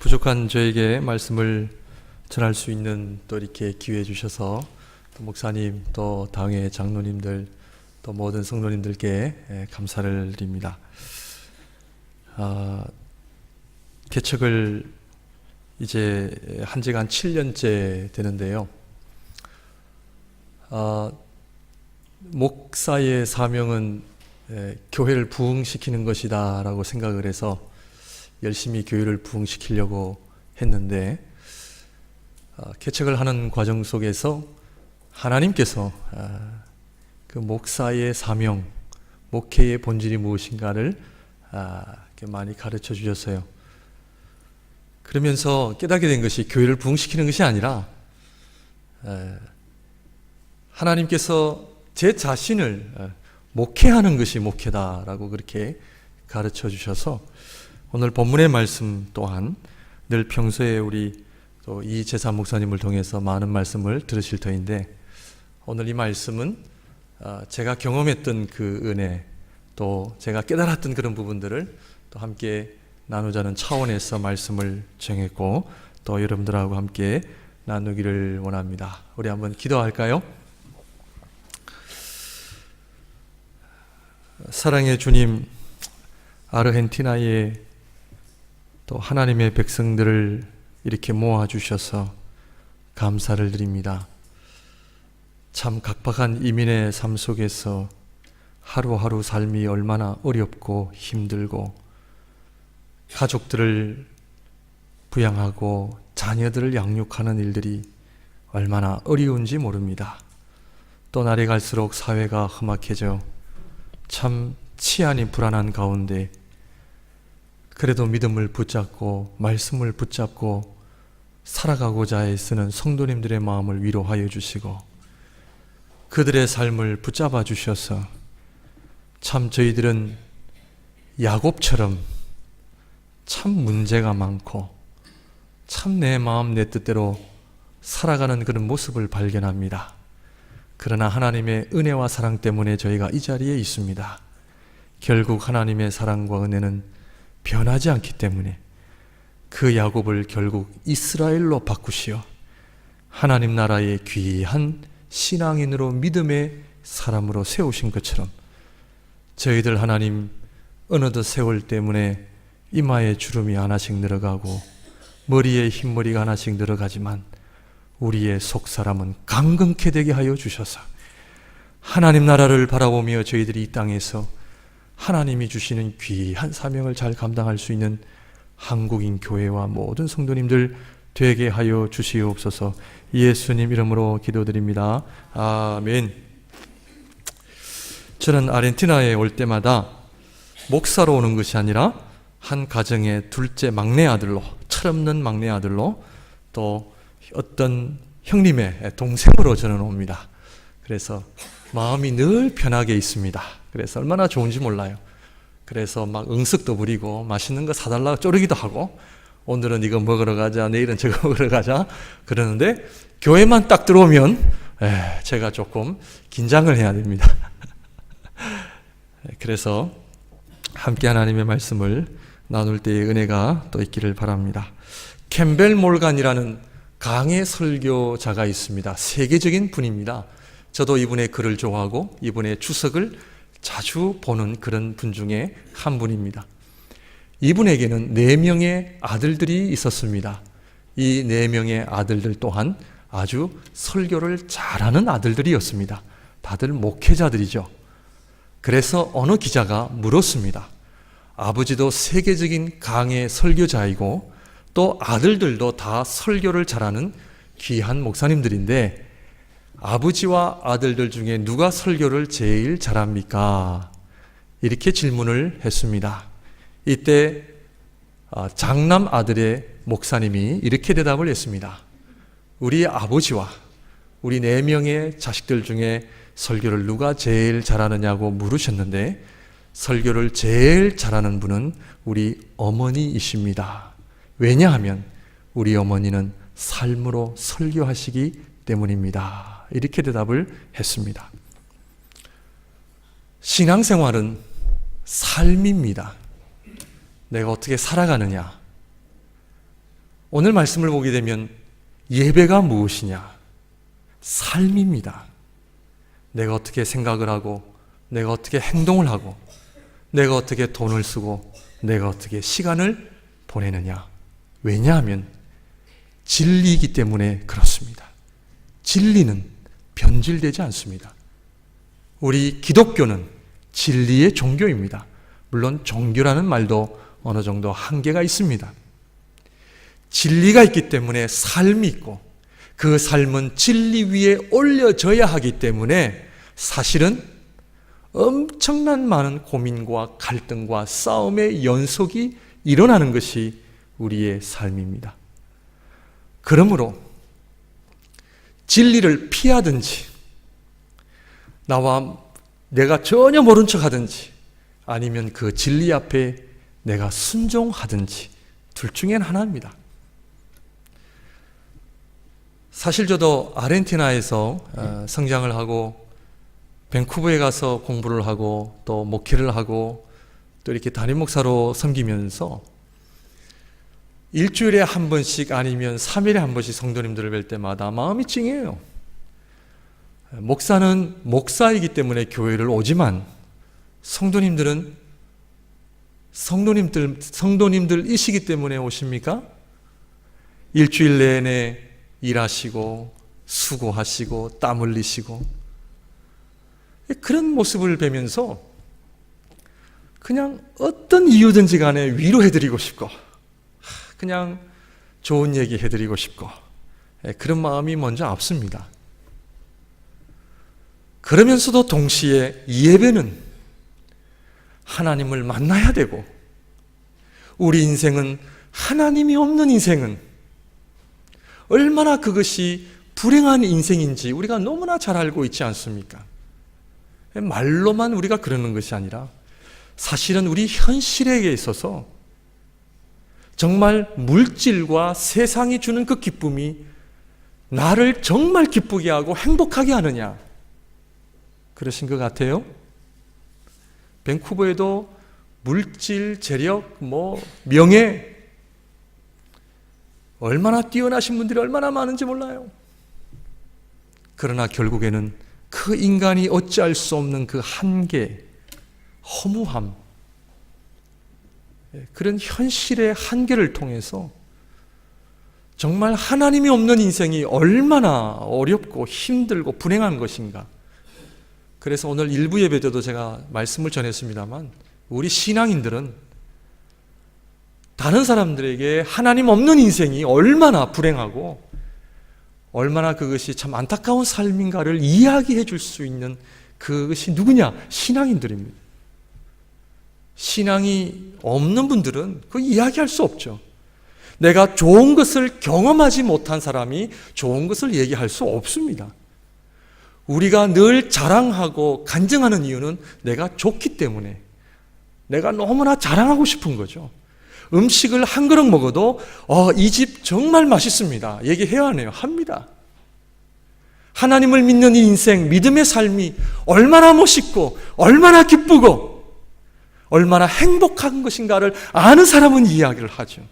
부족한 저에게 말씀을 전할 수 있는 또 이렇게 기회 주셔서 또 목사님 또 당회 장로님들 또 모든 성도님들께 감사를 드립니다. 개척을 이제 한 지가 한 7년째 되는데요. 목사의 사명은 교회를 부흥시키는 것이다 라고 생각을 해서 열심히 교회를 부흥시키려고 했는데 개척을 하는 과정 속에서 하나님께서 그 목사의 사명, 목회의 본질이 무엇인가를 많이 가르쳐 주셨어요. 그러면서 깨닫게 된 것이 교회를 부흥시키는 것이 아니라 하나님께서 제 자신을 목회하는 것이 목회다라고 그렇게 가르쳐 주셔서 오늘 본문의 말씀 또한 늘 평소에 우리 또 이재사 목사님을 통해서 많은 말씀을 들으실 터인데 오늘 이 말씀은 제가 경험했던 그 은혜 또 제가 깨달았던 그런 부분들을 또 함께 나누자는 차원에서 말씀을 정했고 또 여러분들하고 함께 나누기를 원합니다. 우리 한번 기도할까요? 사랑의 주님, 아르헨티나에 또 하나님의 백성들을 이렇게 모아주셔서 감사를 드립니다. 참 각박한 이민의 삶 속에서 하루하루 삶이 얼마나 어렵고 힘들고 가족들을 부양하고 자녀들을 양육하는 일들이 얼마나 어려운지 모릅니다. 또 날이 갈수록 사회가 험악해져 참 치안이 불안한 가운데 그래도 믿음을 붙잡고 말씀을 붙잡고 살아가고자 애쓰는 성도님들의 마음을 위로하여 주시고 그들의 삶을 붙잡아 주셔서 참 저희들은 야곱처럼 참 문제가 많고 참 내 마음 내 뜻대로 살아가는 그런 모습을 발견합니다. 그러나 하나님의 은혜와 사랑 때문에 저희가 이 자리에 있습니다. 결국 하나님의 사랑과 은혜는 변하지 않기 때문에 그 야곱을 결국 이스라엘로 바꾸시어 하나님 나라의 귀한 신앙인으로 믿음의 사람으로 세우신 것처럼 저희들 하나님 어느덧 세월 때문에 이마에 주름이 하나씩 늘어가고 머리에 흰머리가 하나씩 늘어가지만 우리의 속사람은 강건케 되게 하여 주셔서 하나님 나라를 바라보며 저희들이 이 땅에서 하나님이 주시는 귀한 사명을 잘 감당할 수 있는 한국인 교회와 모든 성도님들 되게 하여 주시옵소서. 예수님 이름으로 기도드립니다. 아멘. 저는 아르헨티나에 올 때마다 목사로 오는 것이 아니라 한 가정의 둘째 막내 아들로, 철없는 막내 아들로 또 어떤 형님의 동생으로 저는 옵니다. 그래서 마음이 늘 편하게 있습니다. 그래서 얼마나 좋은지 몰라요. 그래서 막 응석도 부리고 맛있는 거 사달라고 쪼르기도 하고 오늘은 이거 먹으러 가자, 내일은 저거 먹으러 가자 그러는데 교회만 딱 들어오면 제가 조금 긴장을 해야 됩니다. 그래서 함께 하나님의 말씀을 나눌 때의 은혜가 또 있기를 바랍니다. 캠벨 몰간이라는 강의 설교자가 있습니다. 세계적인 분입니다. 저도 이분의 글을 좋아하고 이분의 주석을 자주 보는 그런 분 중에 한 분입니다. 이분에게는 4명의 아들들이 있었습니다. 이 4명의 아들들 또한 아주 설교를 잘하는 아들들이었습니다. 다들 목회자들이죠. 그래서 어느 기자가 물었습니다. 아버지도 세계적인 강의 설교자이고 또 아들들도 다 설교를 잘하는 귀한 목사님들인데 아버지와 아들들 중에 누가 설교를 제일 잘합니까? 이렇게 질문을 했습니다. 이때 장남 아들의 목사님이 이렇게 대답을 했습니다. 우리 아버지와 우리 4명의 자식들 중에 설교를 누가 제일 잘하느냐고 물으셨는데 설교를 제일 잘하는 분은 우리 어머니이십니다. 왜냐하면 우리 어머니는 삶으로 설교하시기 때문입니다. 이렇게 대답을 했습니다. 신앙생활은 삶입니다. 내가 어떻게 살아가느냐, 오늘 말씀을 보게 되면 예배가 무엇이냐? 삶입니다. 내가 어떻게 생각을 하고, 내가 어떻게 행동을 하고, 내가 어떻게 돈을 쓰고, 내가 어떻게 시간을 보내느냐. 왜냐하면 진리이기 때문에 그렇습니다. 진리는 변질되지 않습니다. 우리 기독교는 진리의 종교입니다. 물론 종교라는 말도 어느 정도 한계가 있습니다. 진리가 있기 때문에 삶이 있고, 그 삶은 진리 위에 올려져야 하기 때문에 사실은 엄청난 많은 고민과 갈등과 싸움의 연속이 일어나는 것이 우리의 삶입니다. 그러므로 진리를 피하든지, 내가 전혀 모른 척 하든지, 아니면 그 진리 앞에 내가 순종하든지, 둘 중엔 하나입니다. 사실 저도 아르헨티나에서 성장을 하고 밴쿠버에 가서 공부를 하고 또 목회를 하고 또 이렇게 담임 목사로 섬기면서 일주일에 한 번씩 아니면 3일에 한 번씩 성도님들을 뵐 때마다 마음이 찡해요. 목사는 목사이기 때문에 교회를 오지만 성도님들이시기 때문에 오십니까? 일주일 내내 일하시고 수고하시고 땀 흘리시고 그런 모습을 뵈면서 그냥 어떤 이유든지 간에 위로해드리고 싶고 그냥 좋은 얘기 해드리고 싶고 그런 마음이 먼저 앞섭니다. 그러면서도 동시에 예배는 하나님을 만나야 되고, 우리 인생은 하나님이 없는 인생은 얼마나 그것이 불행한 인생인지 우리가 너무나 잘 알고 있지 않습니까? 말로만 우리가 그러는 것이 아니라 사실은 우리 현실에 있어서 정말 물질과 세상이 주는 그 기쁨이 나를 정말 기쁘게 하고 행복하게 하느냐, 그러신 것 같아요? 밴쿠버에도 물질, 재력, 명예, 얼마나 뛰어나신 분들이 얼마나 많은지 몰라요. 그러나 결국에는 그 인간이 어찌할 수 없는 그 한계, 허무함, 그런 현실의 한계를 통해서 정말 하나님이 없는 인생이 얼마나 어렵고 힘들고 불행한 것인가. 그래서 오늘 일부 예배 때도 제가 말씀을 전했습니다만, 우리 신앙인들은 다른 사람들에게 하나님 없는 인생이 얼마나 불행하고 얼마나 그것이 참 안타까운 삶인가를 이야기해 줄 수 있는 그것이 누구냐? 신앙인들입니다. 신앙이 없는 분들은 그 이야기할 수 없죠. 내가 좋은 것을 경험하지 못한 사람이 좋은 것을 얘기할 수 없습니다. 우리가 늘 자랑하고 간증하는 이유는 내가 좋기 때문에, 내가 너무나 자랑하고 싶은 거죠. 음식을 한 그릇 먹어도 이 집 정말 맛있습니다 얘기해야 하네요. 합니다. 하나님을 믿는 이 인생, 믿음의 삶이 얼마나 멋있고 얼마나 기쁘고 얼마나 행복한 것인가를 아는 사람은 이야기를 하죠.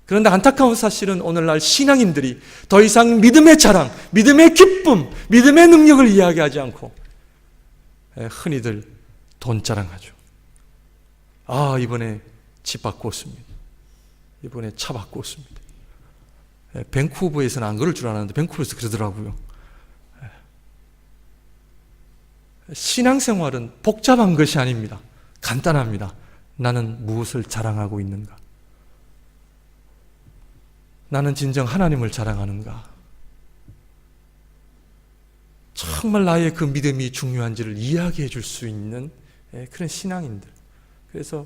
그런데 안타까운 사실은 오늘날 신앙인들이 더 이상 믿음의 자랑, 믿음의 기쁨, 믿음의 능력을 이야기하지 않고 흔히들 돈 자랑하죠. 이번에 집 바꿨습니다. 이번에 차 바꿨습니다. 밴쿠버에서는 안 그럴 줄 알았는데 밴쿠버에서 그러더라고요. 신앙생활은 복잡한 것이 아닙니다. 간단합니다. 나는 무엇을 자랑하고 있는가? 나는 진정 하나님을 자랑하는가? 정말 나의 그 믿음이 중요한지를 이야기해 줄 수 있는 그런 신앙인들. 그래서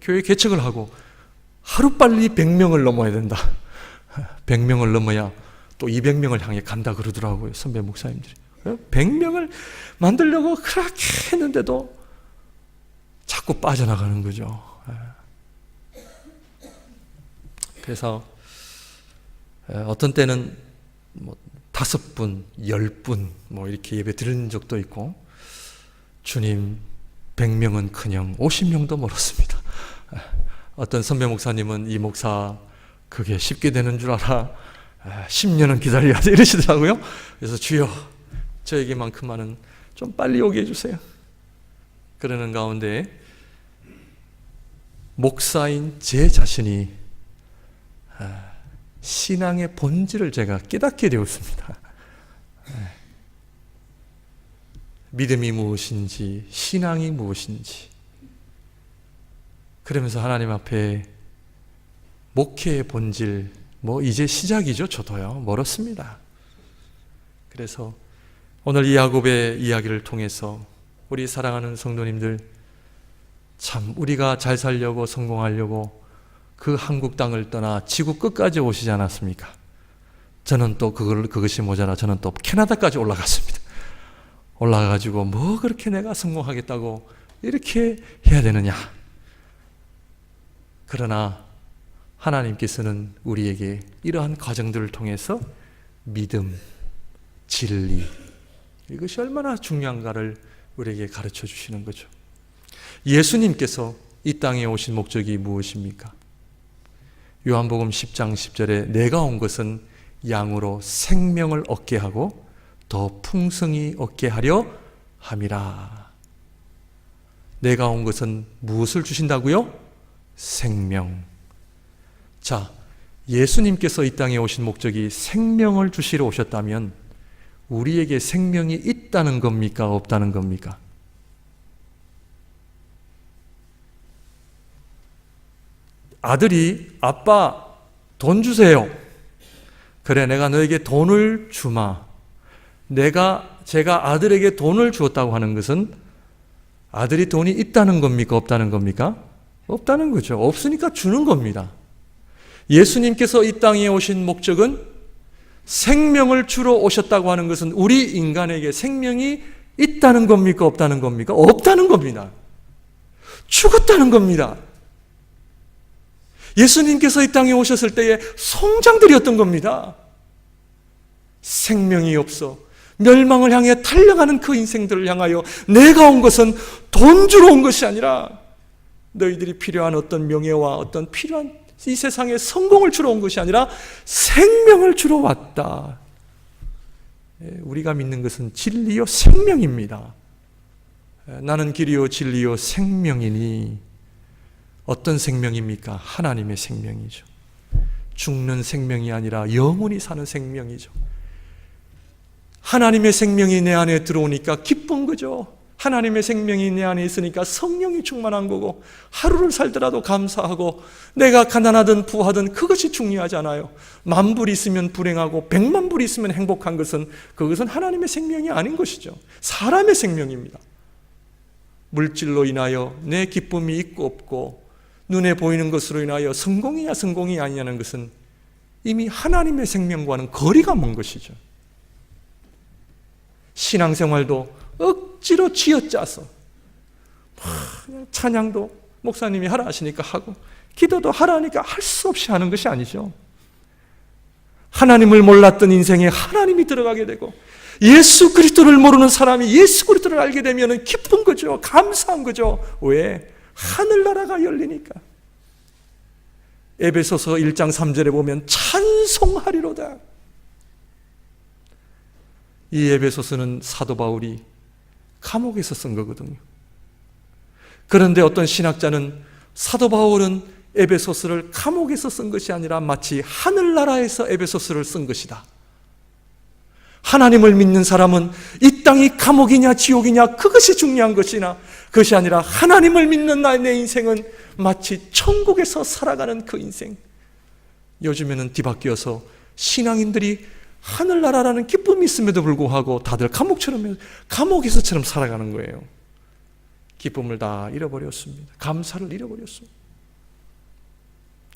교회 개척을 하고 하루빨리 100명을 넘어야 된다. 100명을 넘어야 또 200명을 향해 간다 그러더라고요. 선배 목사님들이. 100명을 만들려고 그렇게 했는데도 자꾸 빠져나가는 거죠. 그래서 어떤 때는 5분, 10분 이렇게 예배 드린 적도 있고, 주님 100명은 커녕 50명도 멀었습니다. 어떤 선배 목사님은 이 목사 그게 쉽게 되는 줄 알아. 10년은 기다려야 돼 이러시더라고요. 그래서 주여 저에게만큼만은 좀 빨리 오게 해주세요. 그러는 가운데 목사인 제 자신이 신앙의 본질을 제가 깨닫게 되었습니다. 믿음이 무엇인지, 신앙이 무엇인지. 그러면서 하나님 앞에 목회의 본질, 이제 시작이죠. 저도요. 멀었습니다. 그래서 오늘 이 야곱의 이야기를 통해서 우리 사랑하는 성도님들, 참 우리가 잘 살려고 성공하려고 그 한국 땅을 떠나 지구 끝까지 오시지 않았습니까? 저는 또 그것이 모자라 저는 또 캐나다까지 올라갔습니다. 올라가가지고 뭐 그렇게 내가 성공하겠다고 이렇게 해야 되느냐. 그러나 하나님께서는 우리에게 이러한 과정들을 통해서 믿음, 진리, 이것이 얼마나 중요한가를 우리에게 가르쳐 주시는 거죠. 예수님께서 이 땅에 오신 목적이 무엇입니까? 요한복음 10장 10절에 내가 온 것은 양으로 생명을 얻게 하고 더 풍성히 얻게 하려 함이라. 내가 온 것은 무엇을 주신다고요? 생명. 자, 예수님께서 이 땅에 오신 목적이 생명을 주시러 오셨다면 우리에게 생명이 있다는 겁니까? 없다는 겁니까? 아들이 아빠 돈 주세요. 그래, 내가 너에게 돈을 주마. 제가 아들에게 돈을 주었다고 하는 것은 아들이 돈이 있다는 겁니까? 없다는 겁니까? 없다는 거죠. 없으니까 주는 겁니다. 예수님께서 이 땅에 오신 목적은 생명을 주러 오셨다고 하는 것은 우리 인간에게 생명이 있다는 겁니까? 없다는 겁니까? 없다는 겁니다. 죽었다는 겁니다. 예수님께서 이 땅에 오셨을 때에 송장들이었던 겁니다. 생명이 없어 멸망을 향해 달려가는 그 인생들을 향하여 내가 온 것은 돈 주러 온 것이 아니라 너희들이 필요한 어떤 명예와 어떤 필요한 이 세상의 성공을 주러 온 것이 아니라 생명을 주러 왔다. 우리가 믿는 것은 진리요 생명입니다. 나는 길이요 진리요 생명이니. 어떤 생명입니까? 하나님의 생명이죠. 죽는 생명이 아니라 영원히 사는 생명이죠. 하나님의 생명이 내 안에 들어오니까 기쁜 거죠. 하나님의 생명이 내 안에 있으니까 성령이 충만한 거고, 하루를 살더라도 감사하고, 내가 가난하든 부하든 그것이 중요하지 않아요. 10,000불이 있으면 불행하고 100,000불이 있으면 행복한 것은 그것은 하나님의 생명이 아닌 것이죠. 사람의 생명입니다. 물질로 인하여 내 기쁨이 있고 없고 눈에 보이는 것으로 인하여 성공이냐 성공이 아니냐는 것은 이미 하나님의 생명과는 거리가 먼 것이죠. 신앙생활도 억지로 쥐어짜서 그냥 찬양도 목사님이 하라 하시니까 하고 기도도 하라 하니까 할 수 없이 하는 것이 아니죠. 하나님을 몰랐던 인생에 하나님이 들어가게 되고 예수 그리스도를 모르는 사람이 예수 그리스도를 알게 되면 기쁜 거죠. 감사한 거죠. 왜? 하늘나라가 열리니까. 에베소서 1장 3절에 보면 찬송하리로다. 이 에베소서는 사도 바울이 감옥에서 쓴 거거든요. 그런데 어떤 신학자는 사도 바울은 에베소서를 감옥에서 쓴 것이 아니라 마치 하늘나라에서 에베소서를 쓴 것이다. 하나님을 믿는 사람은 이 땅이 감옥이냐 지옥이냐 그것이 중요한 것이나 그것이 아니라 하나님을 믿는 내 인생은 마치 천국에서 살아가는 그 인생. 요즘에는 뒤바뀌어서 신앙인들이 하늘나라라는 기쁨이 있음에도 불구하고 다들 감옥에서처럼 살아가는 거예요. 기쁨을 다 잃어버렸습니다. 감사를 잃어버렸습니다.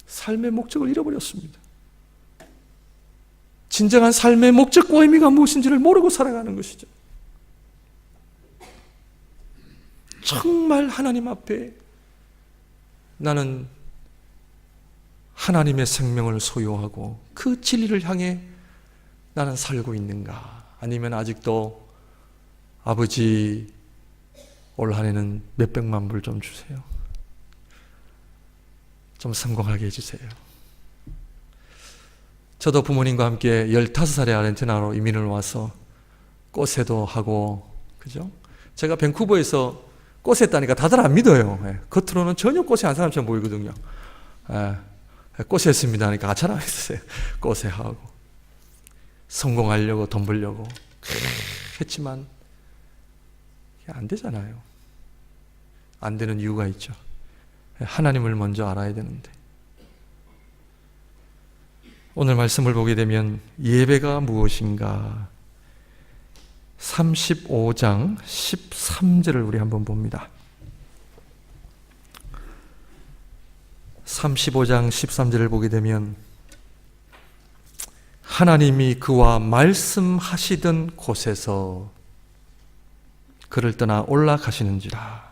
삶의 목적을 잃어버렸습니다. 진정한 삶의 목적과 의미가 무엇인지를 모르고 살아가는 것이죠. 정말 하나님 앞에 나는 하나님의 생명을 소유하고 그 진리를 향해 나는 살고 있는가? 아니면 아직도 아버지 올 한 해는 몇백만 불 좀 주세요. 좀 성공하게 해주세요. 저도 부모님과 함께 15살에 아르헨티나로 이민을 와서 꽃에도 하고, 그죠? 제가 밴쿠버에서 꽃에 했다니까 다들 안 믿어요. 겉으로는 전혀 꽃에 한 사람처럼 보이거든요. 꽃에 했습니다 하니까 자랑했어요. 꽃에 하고. 성공하려고 돈 벌려고 했지만 안 되잖아요. 안 되는 이유가 있죠. 하나님을 먼저 알아야 되는데. 오늘 말씀을 보게 되면 예배가 무엇인가 35장 13절을 우리 한번 봅니다. 35장 13절을 보게 되면 하나님이 그와 말씀하시던 곳에서 그를 떠나 올라가시는지라.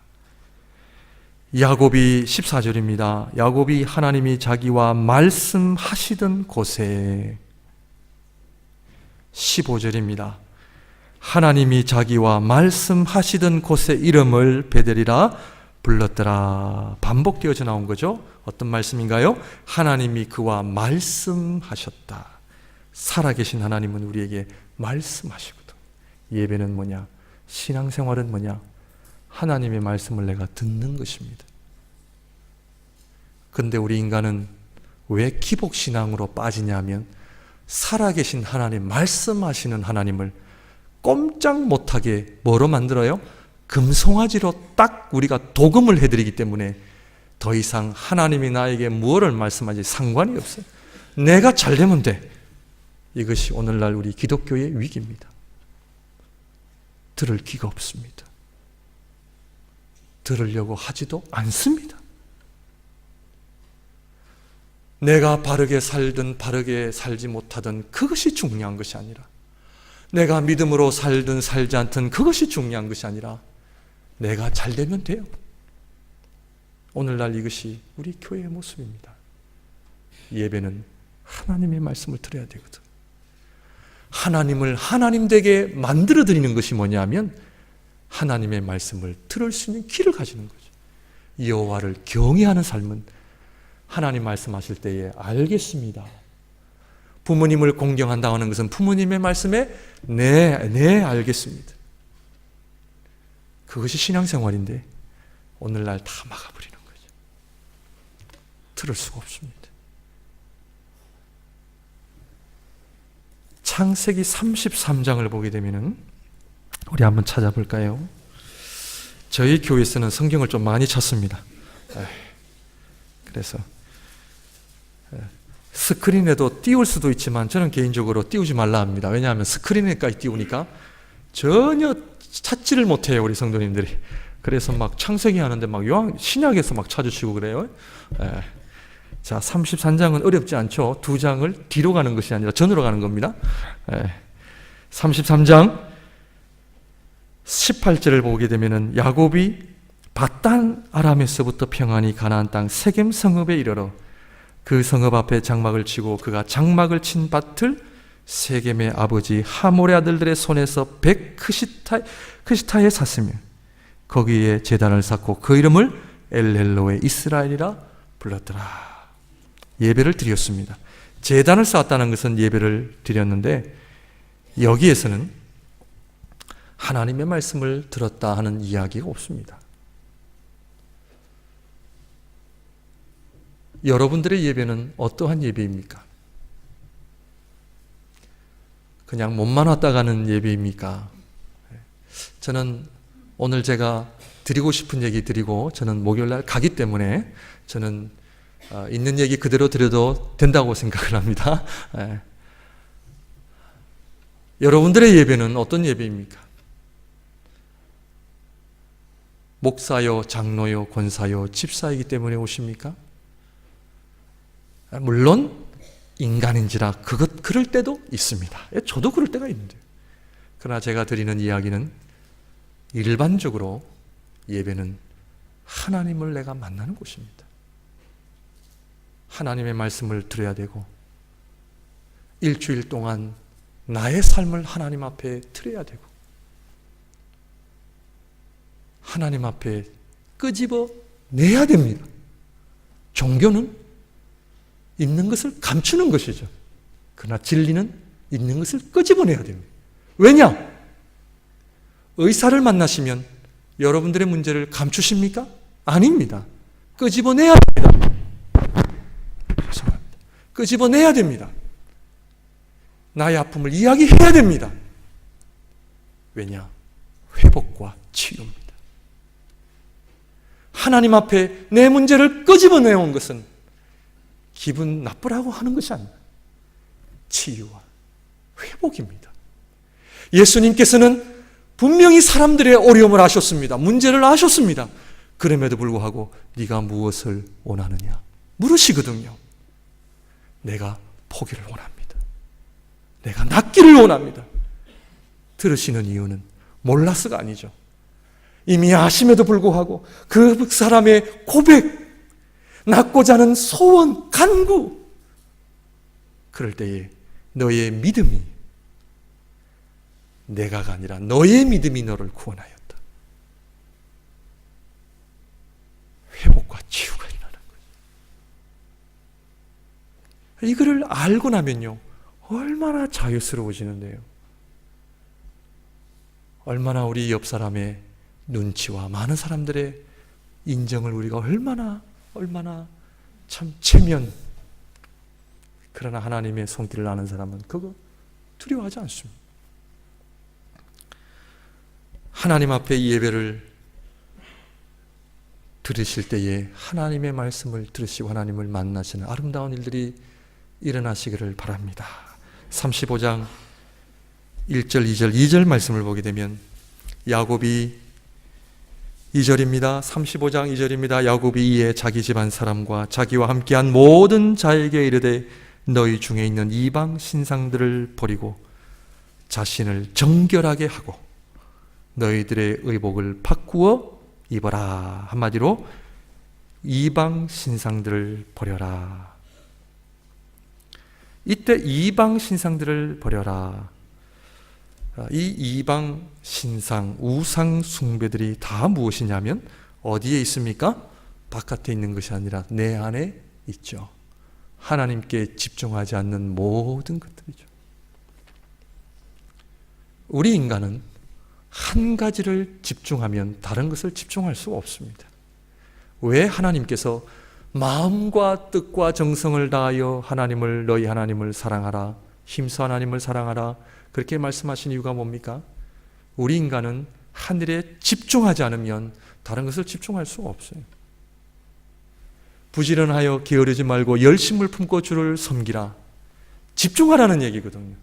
야곱이 14절입니다. 야곱이 하나님이 자기와 말씀하시던 곳에 15절입니다. 하나님이 자기와 말씀하시던 곳의 이름을 베델이라 불렀더라. 반복되어져 나온 거죠. 어떤 말씀인가요? 하나님이 그와 말씀하셨다. 살아계신 하나님은 우리에게 말씀하시거든. 예배는 뭐냐? 신앙생활은 뭐냐? 하나님의 말씀을 내가 듣는 것입니다. 근데 우리 인간은 왜 기복신앙으로 빠지냐면 살아계신 하나님, 말씀하시는 하나님을 꼼짝 못하게 뭐로 만들어요? 금송아지로 딱 우리가 도금을 해드리기 때문에 더 이상 하나님이 나에게 무엇을 말씀하지 상관이 없어요. 내가 잘 되면 돼. 이것이 오늘날 우리 기독교의 위기입니다. 들을 귀가 없습니다. 들으려고 하지도 않습니다. 내가 바르게 살든 바르게 살지 못하든 그것이 중요한 것이 아니라, 내가 믿음으로 살든 살지 않든 그것이 중요한 것이 아니라 내가 잘 되면 돼요. 오늘날 이것이 우리 교회의 모습입니다. 예배는 하나님의 말씀을 들어야 되거든. 하나님을 하나님 되게 만들어 드리는 것이 뭐냐면 하나님의 말씀을 들을 수 있는 귀를 가지는 거죠. 여호와를 경외하는 삶은 하나님 말씀하실 때에 알겠습니다. 부모님을 공경한다고 하는 것은 부모님의 말씀에 네 알겠습니다. 그것이 신앙생활인데 오늘날 다 막아버리는 거죠. 들을 수가 없습니다. 창세기 33장을 보게 되면은 우리 한번 찾아볼까요? 저희 교회에서는 성경을 좀 많이 찾습니다. 그래서 스크린에도 띄울 수도 있지만 저는 개인적으로 띄우지 말라 합니다. 왜냐하면 스크린에까지 띄우니까 전혀 찾지를 못해요, 우리 성도님들이. 그래서 막 창세기 하는데 막 신약에서 막 찾으시고 그래요. 자, 33장은 어렵지 않죠. 2장을 뒤로 가는 것이 아니라 전으로 가는 겁니다. 33장 18절을 보게 되면은 야곱이 밧단 아람에서부터 평안히 가나안 땅 세겜 성읍에 이르러 그 성읍 앞에 장막을 치고 그가 장막을 친 밭을 세겜의 아버지 하몰의 아들들의 손에서 100 크시타에 샀으며 거기에 제단을 쌓고 그 이름을 엘렐로의 이스라엘이라 불렀더라. 예배를 드렸습니다. 제단을 쌓았다는 것은 예배를 드렸는데 여기에서는 하나님의 말씀을 들었다 하는 이야기가 없습니다. 여러분들의 예배는 어떠한 예배입니까? 그냥 몸만 왔다 가는 예배입니까? 저는 오늘 제가 드리고 싶은 얘기 드리고 저는 목요일날 가기 때문에 저는 있는 얘기 그대로 드려도 된다고 생각을 합니다. 여러분들의 예배는 어떤 예배입니까? 목사요, 장로요, 권사요, 집사이기 때문에 오십니까? 물론 인간인지라 그럴 때도 있습니다. 저도 그럴 때가 있는데, 그러나 제가 드리는 이야기는 일반적으로 예배는 하나님을 내가 만나는 곳입니다. 하나님의 말씀을 들어야 되고 일주일 동안 나의 삶을 하나님 앞에 드려야 되고 하나님 앞에 끄집어 내야 됩니다. 종교는 있는 것을 감추는 것이죠. 그러나 진리는 있는 것을 끄집어내야 됩니다. 왜냐? 의사를 만나시면 여러분들의 문제를 감추십니까? 아닙니다. 끄집어내야 됩니다. 죄송합니다. 끄집어내야 됩니다. 나의 아픔을 이야기해야 됩니다. 왜냐? 회복과 치유입니다. 하나님 앞에 내 문제를 끄집어내온 것은 기분 나쁘라고 하는 것이 아닙니다. 치유와 회복입니다. 예수님께서는 분명히 사람들의 어려움을 아셨습니다. 문제를 아셨습니다. 그럼에도 불구하고 네가 무엇을 원하느냐 물으시거든요. 내가 포기를 원합니다. 내가 낫기를 원합니다. 들으시는 이유는 몰라서가 아니죠. 이미 아심에도 불구하고 그 사람의 고백, 낫고자 하는 소원, 간구, 그럴 때에 너의 믿음이 내가가 아니라 너의 믿음이 너를 구원하였다. 회복과 치유가 일어나는 거예요. 이거를 알고 나면요, 얼마나 자유스러워지는데요. 얼마나 우리 옆 사람의 눈치와 많은 사람들의 인정을 우리가 얼마나 참 체면, 그러나 하나님의 손길을 아는 사람은 그거 두려워하지 않습니다. 하나님 앞에 이 예배를 들으실 때에 하나님의 말씀을 들으시고 하나님을 만나시는 아름다운 일들이 일어나시기를 바랍니다. 35장 1절, 2절 말씀을 보게 되면 야곱이 2절입니다. 35장 2절입니다. 야곱이 이에 자기 집안 사람과 자기와 함께한 모든 자에게 이르되 너희 중에 있는 이방 신상들을 버리고 자신을 정결하게 하고 너희들의 의복을 바꾸어 입어라. 한마디로 이방 신상들을 버려라. 이때 이방 신상들을 버려라. 이 이방 신상, 우상 숭배들이 다 무엇이냐면 어디에 있습니까? 바깥에 있는 것이 아니라 내 안에 있죠. 하나님께 집중하지 않는 모든 것들이죠. 우리 인간은 한 가지를 집중하면 다른 것을 집중할 수가 없습니다. 왜 하나님께서 마음과 뜻과 정성을 다하여 너희 하나님을 사랑하라, 힘써 하나님을 사랑하라 그렇게 말씀하신 이유가 뭡니까? 우리 인간은 하늘에 집중하지 않으면 다른 것을 집중할 수가 없어요. 부지런하여 게으르지 말고 열심을 품고 주를 섬기라. 집중하라는 얘기거든요.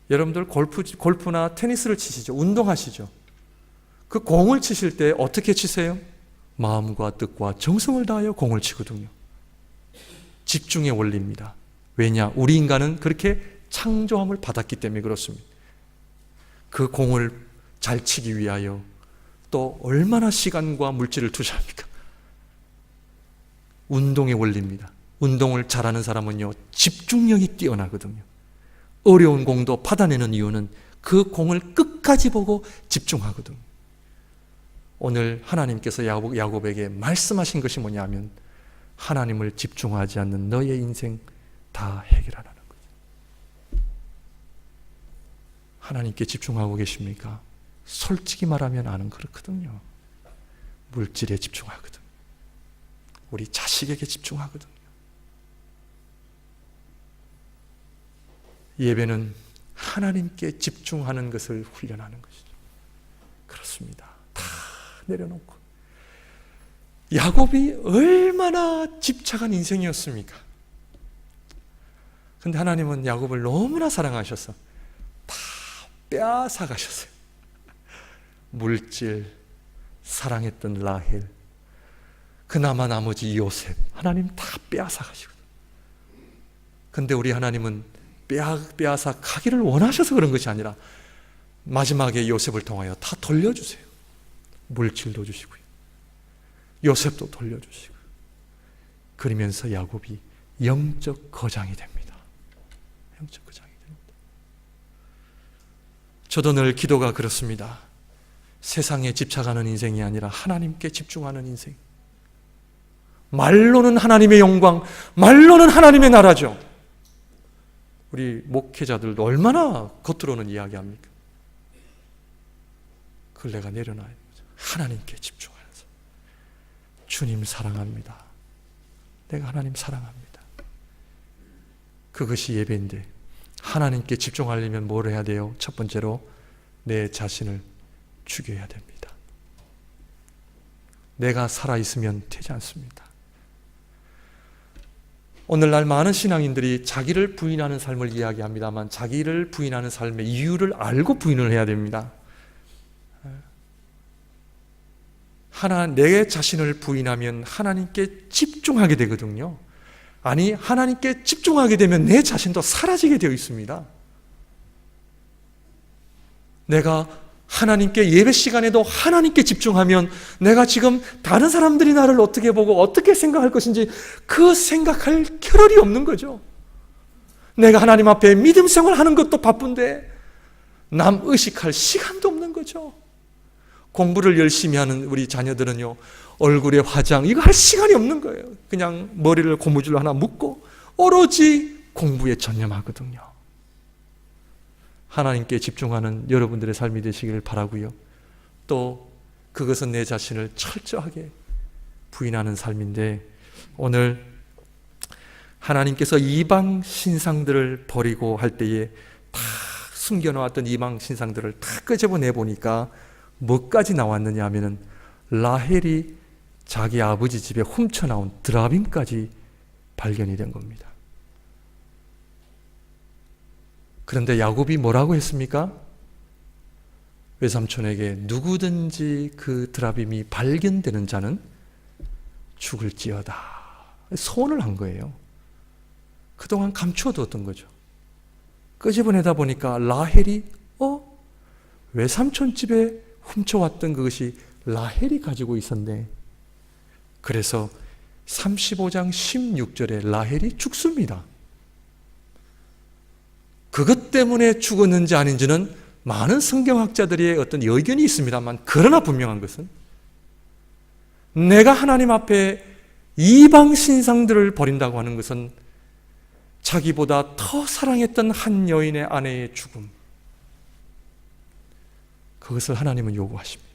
여러분들 골프나 테니스를 치시죠. 운동하시죠. 그 공을 치실 때 어떻게 치세요? 마음과 뜻과 정성을 다하여 공을 치거든요. 집중의 원리입니다. 왜냐? 우리 인간은 그렇게 창조함을 받았기 때문에 그렇습니다. 그 공을 잘 치기 위하여 또 얼마나 시간과 물질을 투자합니까? 운동의 원리입니다. 운동을 잘하는 사람은요, 집중력이 뛰어나거든요. 어려운 공도 받아내는 이유는 그 공을 끝까지 보고 집중하거든요. 오늘 하나님께서 야곱에게 말씀하신 것이 뭐냐면 하나님을 집중하지 않는 너의 인생 다 해결하라는 거죠. 하나님께 집중하고 계십니까? 솔직히 말하면 나는 그렇거든요. 물질에 집중하거든요. 우리 자식에게 집중하거든요. 예배는 하나님께 집중하는 것을 훈련하는 것이죠. 그렇습니다. 다 내려놓고. 야곱이 얼마나 집착한 인생이었습니까? 근데 하나님은 야곱을 너무나 사랑하셔서 다 빼앗아 가셨어요. 물질, 사랑했던 라헬, 그나마 나머지 요셉, 하나님 다 빼앗아 가시거든요. 근데 우리 하나님은 빼앗아 가기를 원하셔서 그런 것이 아니라 마지막에 요셉을 통하여 다 돌려주세요. 물질도 주시고요, 요셉도 돌려주시고. 그러면서 야곱이 영적 거장이 됩니다. 영적 거장이 됩니다. 저도 늘 기도가 그렇습니다. 세상에 집착하는 인생이 아니라 하나님께 집중하는 인생. 말로는 하나님의 영광, 말로는 하나님의 나라죠. 우리 목회자들도 얼마나 겉으로는 이야기합니까? 그걸 내가 내려놔야 되죠. 하나님께 집중하면서 주님 사랑합니다. 내가 하나님 사랑합니다. 그것이 예배인데 하나님께 집중하려면 뭘 해야 돼요? 첫 번째로 내 자신을 죽여야 됩니다. 내가 살아있으면 되지 않습니다. 오늘날 많은 신앙인들이 자기를 부인하는 삶을 이야기합니다만 자기를 부인하는 삶의 이유를 알고 부인을 해야 됩니다. 내 자신을 부인하면 하나님께 집중하게 되거든요. 아니, 하나님께 집중하게 되면 내 자신도 사라지게 되어 있습니다. 내가 하나님께 예배 시간에도 하나님께 집중하면 내가 지금 다른 사람들이 나를 어떻게 보고 어떻게 생각할 것인지 그 생각할 겨를이 없는 거죠. 내가 하나님 앞에 믿음 생활하는 것도 바쁜데 남 의식할 시간도 없는 거죠. 공부를 열심히 하는 우리 자녀들은요, 얼굴에 화장 이거 할 시간이 없는 거예요. 그냥 머리를 고무줄로 하나 묶고 오로지 공부에 전념하거든요. 하나님께 집중하는 여러분들의 삶이 되시길 바라고요. 또 그것은 내 자신을 철저하게 부인하는 삶인데, 오늘 하나님께서 이방 신상들을 버리고 할 때에 다 숨겨놓았던 이방 신상들을 다 끄집어내 보니까 뭐까지 나왔느냐 하면은 라헬이 자기 아버지 집에 훔쳐나온 드라빔까지 발견이 된 겁니다. 그런데 야곱이 뭐라고 했습니까? 외삼촌에게 누구든지 그 드라빔이 발견되는 자는 죽을지어다 소원을 한 거예요. 그동안 감추어두었던 거죠. 끄집어내다 보니까 라헬이 외삼촌 집에 훔쳐왔던 그것이 라헬이 가지고 있었네. 그래서 35장 16절에 라헬이 죽습니다. 그것 때문에 죽었는지 아닌지는 많은 성경학자들의 어떤 의견이 있습니다만, 그러나 분명한 것은 내가 하나님 앞에 이방 신상들을 버린다고 하는 것은 자기보다 더 사랑했던 한 여인의 아내의 죽음, 그것을 하나님은 요구하십니다.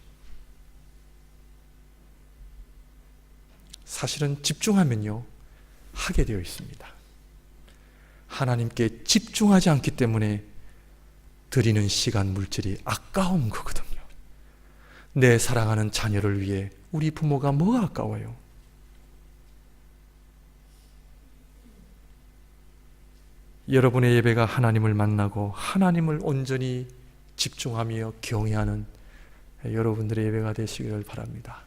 사실은 집중하면요 하게 되어 있습니다. 하나님께 집중하지 않기 때문에 드리는 시간 물질이 아까운 거거든요. 내 사랑하는 자녀를 위해 우리 부모가 뭐가 아까워요? 여러분의 예배가 하나님을 만나고 하나님을 온전히 집중하며 경외하는 여러분들의 예배가 되시기를 바랍니다.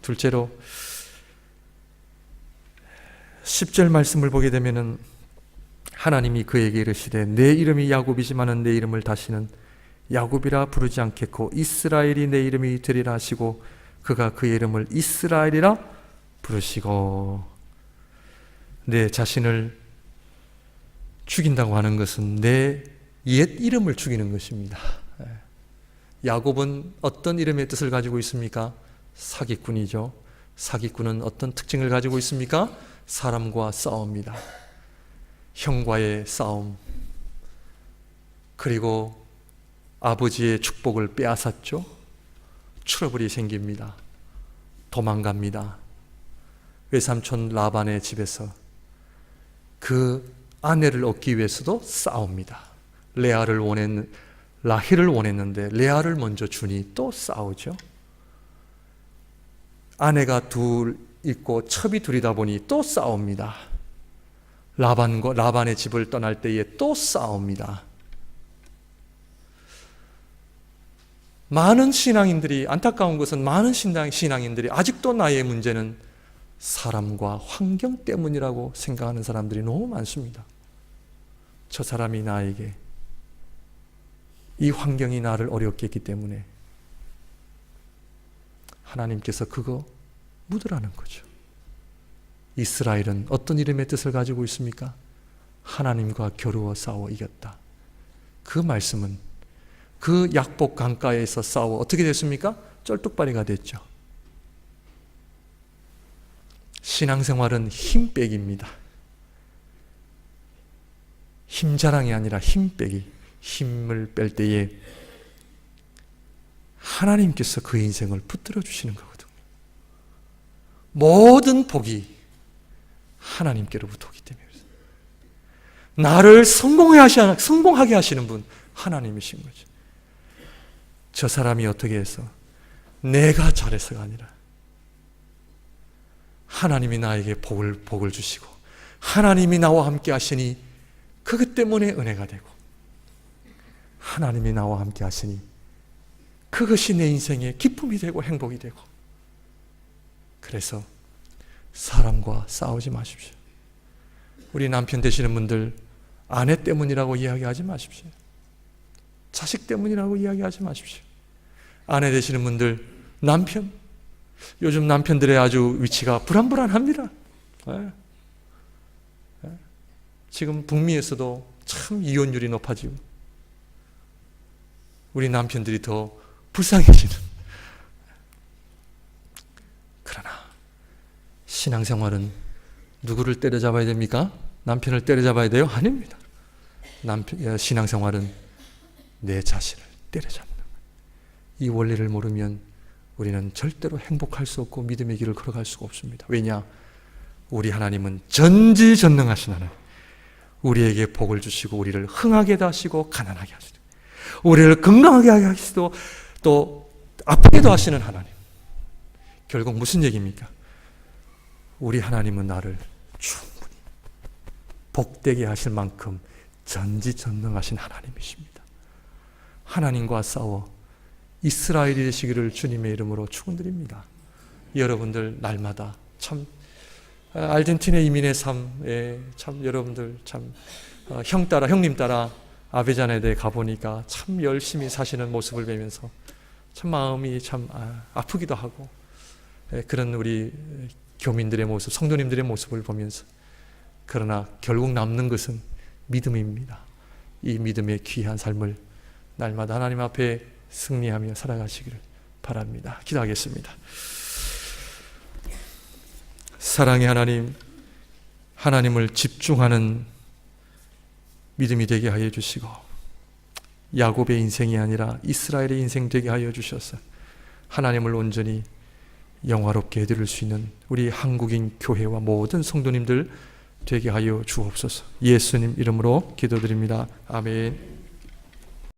둘째로 10절 말씀을 보게 되면은 하나님이 그에게 이르시되 내 이름이 야곱이지만은 내 이름을 다시는 야곱이라 부르지 않겠고 이스라엘이 내 이름이 되리라 하시고 그가 그의 이름을 이스라엘이라 부르시고. 내 자신을 죽인다고 하는 것은 내 옛 이름을 죽이는 것입니다. 야곱은 어떤 이름의 뜻을 가지고 있습니까? 사기꾼이죠. 사기꾼은 어떤 특징을 가지고 있습니까? 사람과 싸웁니다. 형과의 싸움, 그리고 아버지의 축복을 빼앗았죠. 트러블이 생깁니다. 도망갑니다. 외삼촌 라반의 집에서 그 아내를 얻기 위해서도 싸웁니다. 라헬을 원했는데 레아를 먼저 주니 또 싸우죠. 아내가 둘 있고 첩이 둘이다 보니 또 싸웁니다. 라반의 집을 떠날 때에 또 싸웁니다. 많은 신앙인들이, 안타까운 것은 많은 신앙인들이 아직도 나의 문제는 사람과 환경 때문이라고 생각하는 사람들이 너무 많습니다. 저 사람이 나에게, 이 환경이 나를 어렵게 했기 때문에 하나님께서 그거 묻으라는 거죠. 이스라엘은 어떤 이름의 뜻을 가지고 있습니까? 하나님과 겨루어 싸워 이겼다. 그 말씀은 그 약복 강가에서 싸워 어떻게 됐습니까? 쩔뚝발이가 됐죠. 신앙생활은 힘 빼기입니다. 힘자랑이 아니라 힘을 뺄 때에 하나님께서 그 인생을 붙들어 주시는 거거든요. 모든 복이 하나님께로부터 오기 때문에 나를 성공하게 하시는 분 하나님이신 거죠. 저 사람이 어떻게 해서 내가 잘해서가 아니라 하나님이 나에게 복을 주시고 하나님이 나와 함께 하시니 그것 때문에 은혜가 되고 하나님이 나와 함께 하시니 그것이 내 인생의 기쁨이 되고 행복이 되고 그래서 사람과 싸우지 마십시오. 우리 남편 되시는 분들 아내 때문이라고 이야기하지 마십시오. 자식 때문이라고 이야기하지 마십시오. 아내 되시는 분들 남편, 요즘 남편들의 아주 위치가 불안불안합니다. 지금 북미에서도 참 이혼율이 높아지고 우리 남편들이 더 불쌍해지는. 그러나 신앙생활은 누구를 때려잡아야 됩니까? 남편을 때려잡아야 돼요? 아닙니다. 신앙생활은 내 자신을 때려잡는 거예요. 이 원리를 모르면 우리는 절대로 행복할 수 없고 믿음의 길을 걸어갈 수가 없습니다. 왜냐? 우리 하나님은 전지전능하신 하나님, 우리에게 복을 주시고 우리를 흥하게 하시고 가난하게 하시고 우리를 건강하게 하시고 또 아프게도 하시는 하나님. 결국 무슨 얘기입니까? 우리 하나님은 나를 충분히 복되게 하실 만큼 전지전능하신 하나님이십니다. 하나님과 싸워 이스라엘이 되시기를 주님의 이름으로 축원드립니다. 여러분들 날마다 참 아르헨티나 이민의 삶에 참 여러분들 참 형님 따라 아베자네드에 가보니까 참 열심히 사시는 모습을 보면서 참 마음이 참 아프기도 하고 그런 우리 교민들의 모습, 성도님들의 모습을 보면서 그러나 결국 남는 것은 믿음입니다. 이 믿음의 귀한 삶을 날마다 하나님 앞에 승리하며 살아가시기를 바랍니다. 기도하겠습니다. 사랑의 하나님, 하나님을 집중하는 믿음이 되게 하여 주시고 야곱의 인생이 아니라 이스라엘의 인생 되게 하여 주셔서 하나님을 온전히 영화롭게 해드릴 수 있는 우리 한국인 교회와 모든 성도님들 되게 하여 주옵소서. 예수님 이름으로 기도드립니다. 아멘.